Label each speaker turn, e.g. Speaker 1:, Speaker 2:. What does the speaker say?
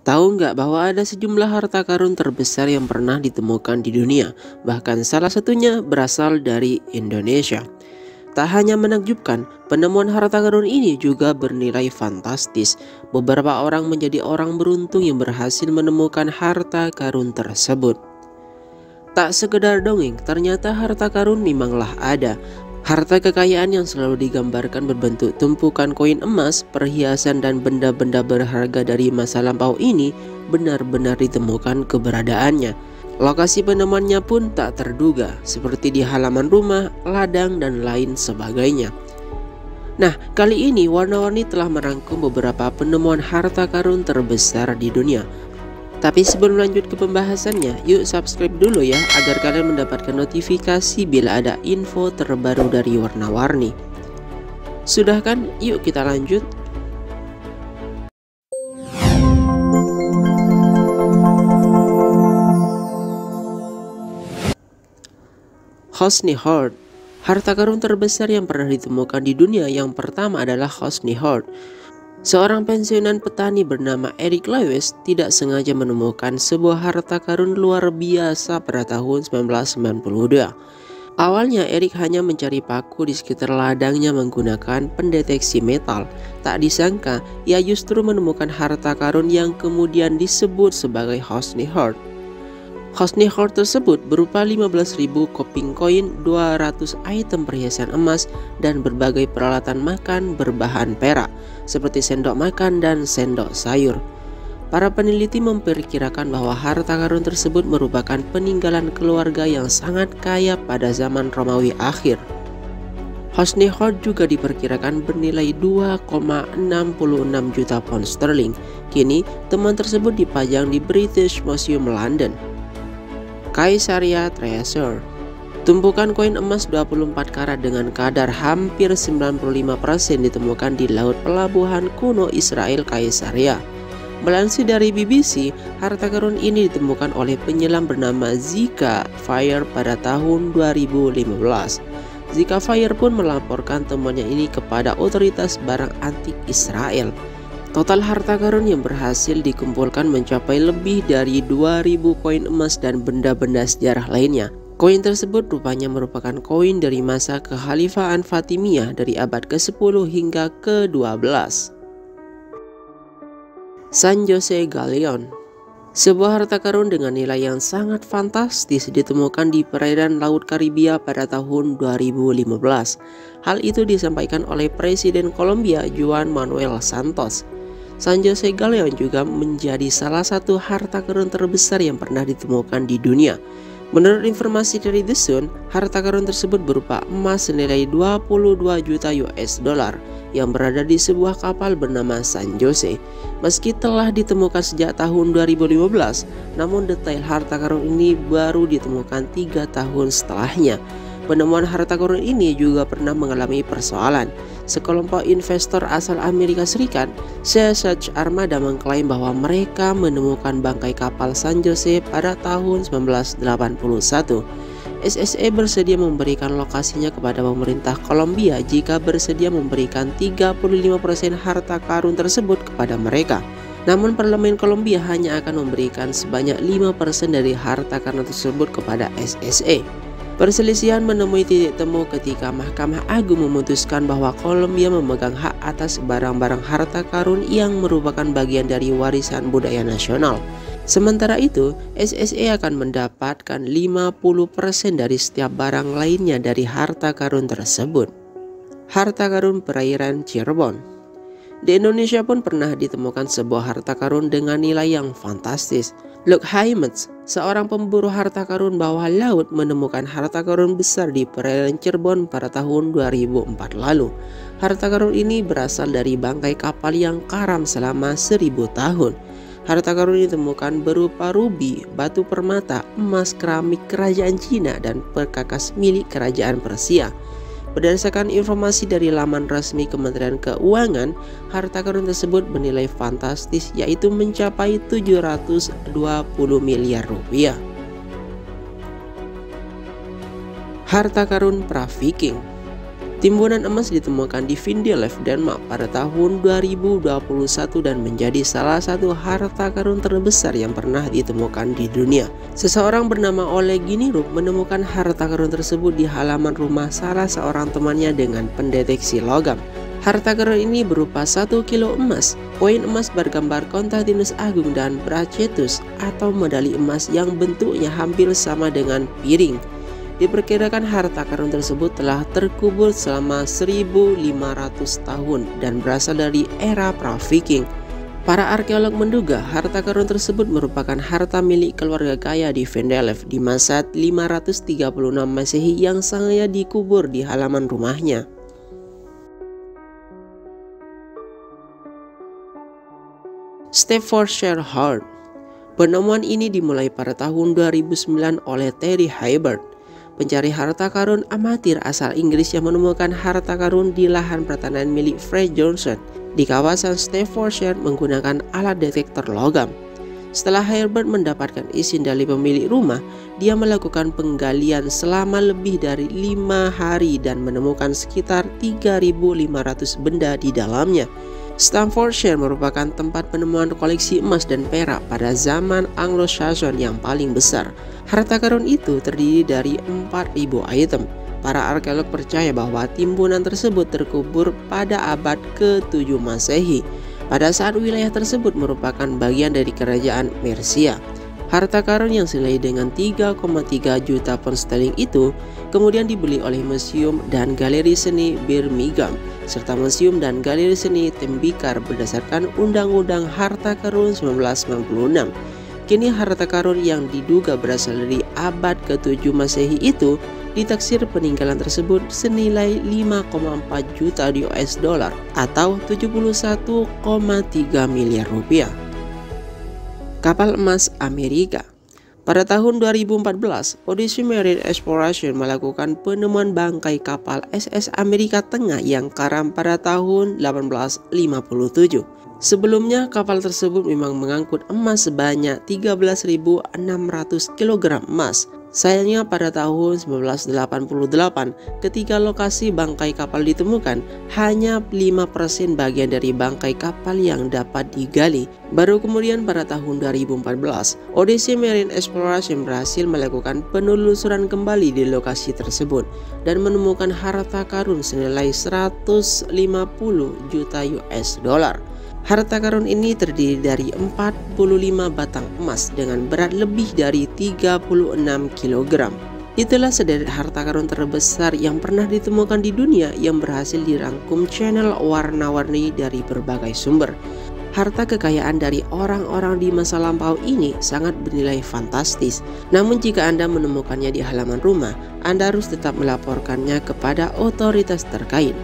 Speaker 1: Tahu nggak bahwa ada sejumlah harta karun terbesar yang pernah ditemukan di dunia, bahkan salah satunya berasal dari Indonesia. Tak hanya menakjubkan, penemuan harta karun ini juga bernilai fantastis. Beberapa orang menjadi orang beruntung yang berhasil menemukan harta karun tersebut. Tak sekedar dongeng, ternyata harta karun memanglah ada. Harta kekayaan yang selalu digambarkan berbentuk tumpukan koin emas, perhiasan dan benda-benda berharga dari masa lampau ini benar-benar ditemukan keberadaannya. Lokasi penemuannya pun tak terduga, seperti di halaman rumah, ladang dan lain sebagainya. Nah, kali ini Warna-Warni telah merangkum beberapa penemuan harta karun terbesar di dunia. Tapi sebelum lanjut ke pembahasannya, yuk subscribe dulu ya agar kalian mendapatkan notifikasi bila ada info terbaru dari Warna-Warni. Sudah kan? Yuk kita lanjut. Hosni Hoard. Harta karun terbesar yang pernah ditemukan di dunia yang pertama adalah Hosni Hoard. Seorang pensiunan petani bernama Eric Lewis tidak sengaja menemukan sebuah harta karun luar biasa pada tahun 1992. Awalnya Eric hanya mencari paku di sekitar ladangnya menggunakan pendeteksi metal. Tak disangka ia justru menemukan harta karun yang kemudian disebut sebagai Hosni Hoard. Hosni Hoard tersebut berupa 15.000 koping koin, 200 item perhiasan emas, dan berbagai peralatan makan berbahan perak, seperti sendok makan dan sendok sayur. Para peneliti memperkirakan bahwa harta karun tersebut merupakan peninggalan keluarga yang sangat kaya pada zaman Romawi akhir. Hosni Hoard juga diperkirakan bernilai 2,66 juta pound sterling. Kini, temuan tersebut dipajang di British Museum London. Caesarea Treasure. Tumpukan koin emas 24 karat dengan kadar hampir 95% ditemukan di laut pelabuhan kuno Israel Caesarea. Melansir dari BBC, harta karun ini ditemukan oleh penyelam bernama Zika Fire pada tahun 2015. Zika Fire pun melaporkan temuannya ini kepada otoritas barang antik Israel. Total harta karun yang berhasil dikumpulkan mencapai lebih dari 2.000 koin emas dan benda-benda sejarah lainnya. Koin tersebut rupanya merupakan koin dari masa kekhalifahan Fatimiyah dari abad ke-10 hingga ke-12. San Jose Galleon. Sebuah harta karun dengan nilai yang sangat fantastis ditemukan di perairan Laut Karibia pada tahun 2015. Hal itu disampaikan oleh Presiden Kolombia Juan Manuel Santos. San Jose Galleon juga menjadi salah satu harta karun terbesar yang pernah ditemukan di dunia. Menurut informasi dari The Sun, harta karun tersebut berupa emas senilai 22 juta US dollar yang berada di sebuah kapal bernama San Jose. Meski telah ditemukan sejak tahun 2015, namun detail harta karun ini baru ditemukan 3 tahun setelahnya. Penemuan harta karun ini juga pernah mengalami persoalan. Sekelompok investor asal Amerika Serikat, Sasach Armada, mengklaim bahwa mereka menemukan bangkai kapal San Jose pada tahun 1981. SSE bersedia memberikan lokasinya kepada pemerintah Kolombia jika bersedia memberikan 35% harta karun tersebut kepada mereka. Namun parlemen Kolombia hanya akan memberikan sebanyak 5% dari harta karun tersebut kepada SSE. Perselisihan menemui titik temu ketika Mahkamah Agung memutuskan bahwa Kolombia memegang hak atas barang-barang harta karun yang merupakan bagian dari warisan budaya nasional. Sementara itu, SSE akan mendapatkan 50% dari setiap barang lainnya dari harta karun tersebut. Harta karun perairan Cirebon. Di Indonesia pun pernah ditemukan sebuah harta karun dengan nilai yang fantastis. Luke Hymans, seorang pemburu harta karun bawah laut, menemukan harta karun besar di perairan Cirebon pada tahun 2004 lalu. Harta karun ini berasal dari bangkai kapal yang karam selama 1000 tahun. Harta karun ini ditemukan berupa rubi, batu permata, emas, keramik kerajaan Cina, dan perkakas milik kerajaan Persia. Berdasarkan informasi dari laman resmi Kementerian Keuangan, harta karun tersebut bernilai fantastis, yaitu mencapai 720 miliar rupiah. Harta karun pra-Viking. Timbunan emas ditemukan di Vindelev, Denmark pada tahun 2021 dan menjadi salah satu harta karun terbesar yang pernah ditemukan di dunia. Seseorang bernama Oleg Giniruk menemukan harta karun tersebut di halaman rumah salah seorang temannya dengan pendeteksi logam. Harta karun ini berupa 1 kilo emas, koin emas bergambar Konstantinus Agung dan Bracetus atau medali emas yang bentuknya hampir sama dengan piring. Diperkirakan harta karun tersebut telah terkubur selama 1500 tahun dan berasal dari era pra-Viking. Para arkeolog menduga harta karun tersebut merupakan harta milik keluarga kaya di Vindelev di masa 536 Masehi yang sengaja dikubur di halaman rumahnya. Staffordshire Hoard. Penemuan ini dimulai pada tahun 2009 oleh Terry Hibbert, pencari harta karun amatir asal Inggris yang menemukan harta karun di lahan pertanian milik Fred Johnson di kawasan Staffordshire menggunakan alat detektor logam. Setelah Hibbert mendapatkan izin dari pemilik rumah, dia melakukan penggalian selama lebih dari 5 hari dan menemukan sekitar 3.500 benda di dalamnya. Staffordshire merupakan tempat penemuan koleksi emas dan perak pada zaman Anglo-Saxon yang paling besar. Harta karun itu terdiri dari 4.000 item. Para arkeolog percaya bahwa timbunan tersebut terkubur pada abad ke-7 Masehi, pada saat wilayah tersebut merupakan bagian dari kerajaan Mercia. Harta karun yang senilai dengan 3,3 juta pound sterling itu kemudian dibeli oleh Museum dan Galeri Seni Birmingham serta Museum dan Galeri Seni Tembikar berdasarkan Undang-Undang Harta Karun 1996. Kini harta karun yang diduga berasal dari abad ke-7 Masehi itu ditaksir peninggalan tersebut senilai 5,4 juta US dollar atau 71,3 miliar rupiah. Kapal emas Amerika. Pada tahun 2014, Odyssey Marine Exploration melakukan penemuan bangkai kapal SS Amerika Tengah yang karam pada tahun 1857. Sebelumnya, kapal tersebut memang mengangkut emas sebanyak 13.600 kg emas. Sayangnya pada tahun 1988 ketika lokasi bangkai kapal ditemukan, hanya 5% bagian dari bangkai kapal yang dapat digali. Baru kemudian pada tahun 2014, Odyssey Marine Exploration berhasil melakukan penelusuran kembali di lokasi tersebut dan menemukan harta karun senilai 150 juta US dollar. Harta karun ini terdiri dari 45 batang emas dengan berat lebih dari 36 kg. Itulah sederet harta karun terbesar yang pernah ditemukan di dunia yang berhasil dirangkum channel warna-warni dari berbagai sumber. Harta kekayaan dari orang-orang di masa lampau ini sangat bernilai fantastis. Namun jika Anda menemukannya di halaman rumah, Anda harus tetap melaporkannya kepada otoritas terkait.